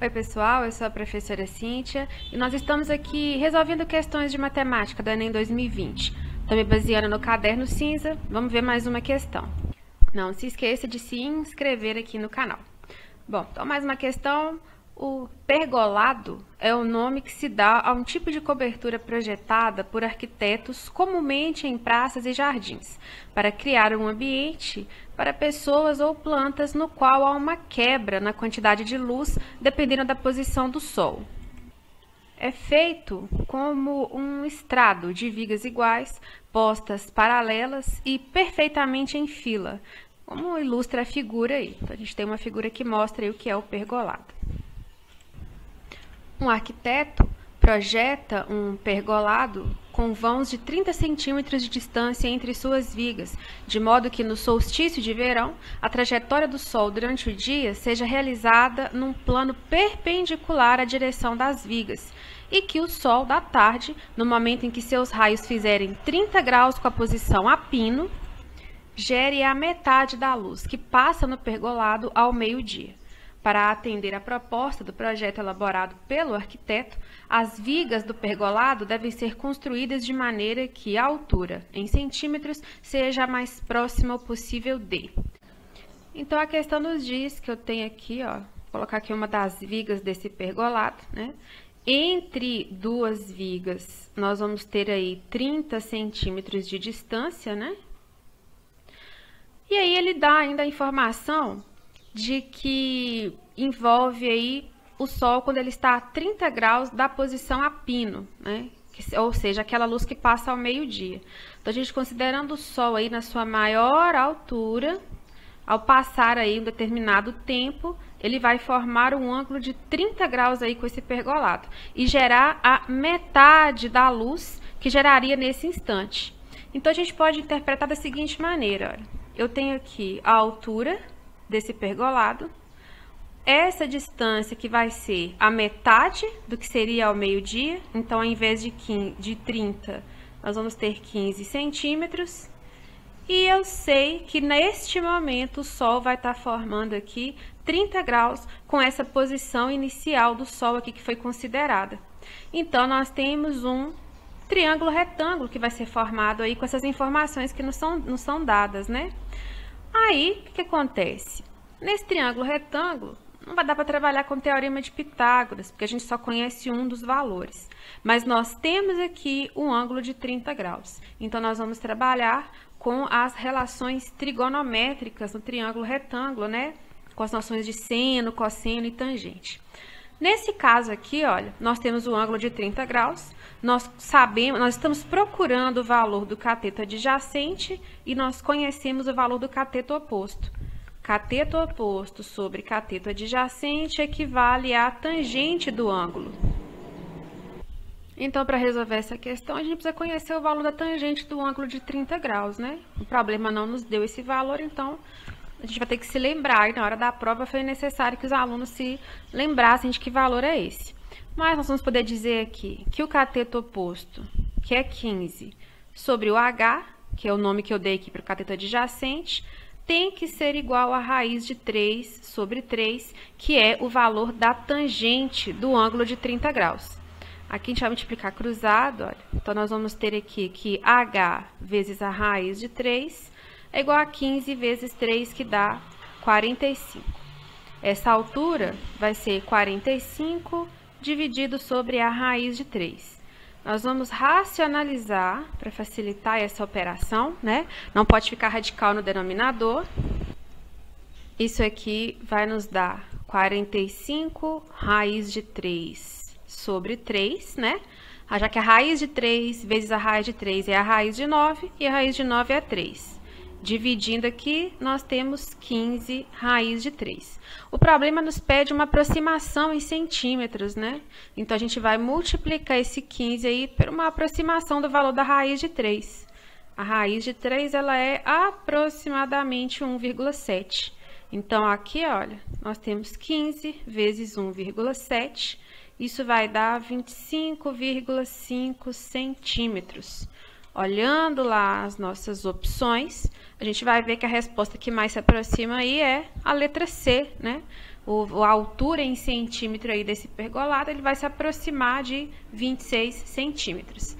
Oi pessoal, eu sou a professora Cíntia e nós estamos aqui resolvendo questões de matemática do Enem 2020. Estou me baseando no caderno cinza, vamos ver mais uma questão. Não se esqueça de se inscrever aqui no canal. Bom, então mais uma questão. O pergolado é o nome que se dá a um tipo de cobertura projetada por arquitetos comumente em praças e jardins, para criar um ambiente para pessoas ou plantas no qual há uma quebra na quantidade de luz dependendo da posição do sol. É feito como um estrado de vigas iguais, postas paralelas e perfeitamente em fila, como ilustra a figura aí. Então, a gente tem uma figura que mostra aí o que é o pergolado. Um arquiteto projeta um pergolado com vãos de 30 centímetros de distância entre suas vigas, de modo que no solstício de verão, a trajetória do Sol durante o dia seja realizada num plano perpendicular à direção das vigas, e que o Sol da tarde, no momento em que seus raios fizerem 30 graus com a posição a pino, gere a metade da luz que passa no pergolado ao meio-dia. Para atender à proposta do projeto elaborado pelo arquiteto, as vigas do pergolado devem ser construídas de maneira que a altura, em centímetros, seja a mais próxima possível de. Então, a questão nos diz que eu tenho aqui, ó, vou colocar aqui uma das vigas desse pergolado, né? Entre duas vigas, nós vamos ter aí 30 centímetros de distância, né? E aí ele dá ainda a informação de que envolve aí o Sol quando ele está a 30 graus da posição a pino, né? Ou seja, aquela luz que passa ao meio-dia. Então, a gente considerando o Sol aí na sua maior altura, ao passar aí um determinado tempo, ele vai formar um ângulo de 30 graus aí com esse pergolado e gerar a metade da luz que geraria nesse instante. Então, a gente pode interpretar da seguinte maneira, olha, eu tenho aqui a altura desse pergolado, essa distância que vai ser a metade do que seria ao meio-dia, então ao invés de 30, nós vamos ter 15 centímetros, e eu sei que neste momento o Sol vai estar formando aqui 30 graus com essa posição inicial do Sol aqui que foi considerada. Então, nós temos um triângulo retângulo que vai ser formado aí com essas informações que não são dadas, né? Aí, o que acontece? Nesse triângulo retângulo, não vai dar para trabalhar com o teorema de Pitágoras, porque a gente só conhece um dos valores. Mas nós temos aqui um ângulo de 30 graus. Então, nós vamos trabalhar com as relações trigonométricas no triângulo retângulo, né? Com as noções de seno, cosseno e tangente. Nesse caso aqui, olha, nós temos o ângulo de 30 graus, nós estamos procurando o valor do cateto adjacente e nós conhecemos o valor do cateto oposto. Cateto oposto sobre cateto adjacente equivale à tangente do ângulo. Então, para resolver essa questão, a gente precisa conhecer o valor da tangente do ângulo de 30 graus, né? O problema não nos deu esse valor, então a gente vai ter que se lembrar, e na hora da prova foi necessário que os alunos se lembrassem de que valor é esse. Mas nós vamos poder dizer aqui que o cateto oposto, que é 15, sobre o H, que é o nome que eu dei aqui para o cateto adjacente, tem que ser igual a raiz de 3 sobre 3, que é o valor da tangente do ângulo de 30 graus. Aqui a gente vai multiplicar cruzado, olha. Então, nós vamos ter aqui que H vezes a raiz de 3 é igual a 15 vezes 3, que dá 45. Essa altura vai ser 45 dividido sobre a raiz de 3. Nós vamos racionalizar para facilitar essa operação, né? Não pode ficar radical no denominador. Isso aqui vai nos dar 45 raiz de 3 sobre 3, né? Já que a raiz de 3 vezes a raiz de 3 é a raiz de 9 e a raiz de 9 é 3. Dividindo aqui, nós temos 15 raiz de 3. O problema nos pede uma aproximação em centímetros, né? Então, a gente vai multiplicar esse 15 aí por uma aproximação do valor da raiz de 3. A raiz de 3, ela é aproximadamente 1,7. Então, aqui, olha, nós temos 15 vezes 1,7. Isso vai dar 25,5 centímetros. Olhando lá as nossas opções, a gente vai ver que a resposta que mais se aproxima aí é a letra C, né? A altura em centímetro aí desse pergolado, ele vai se aproximar de 26 centímetros.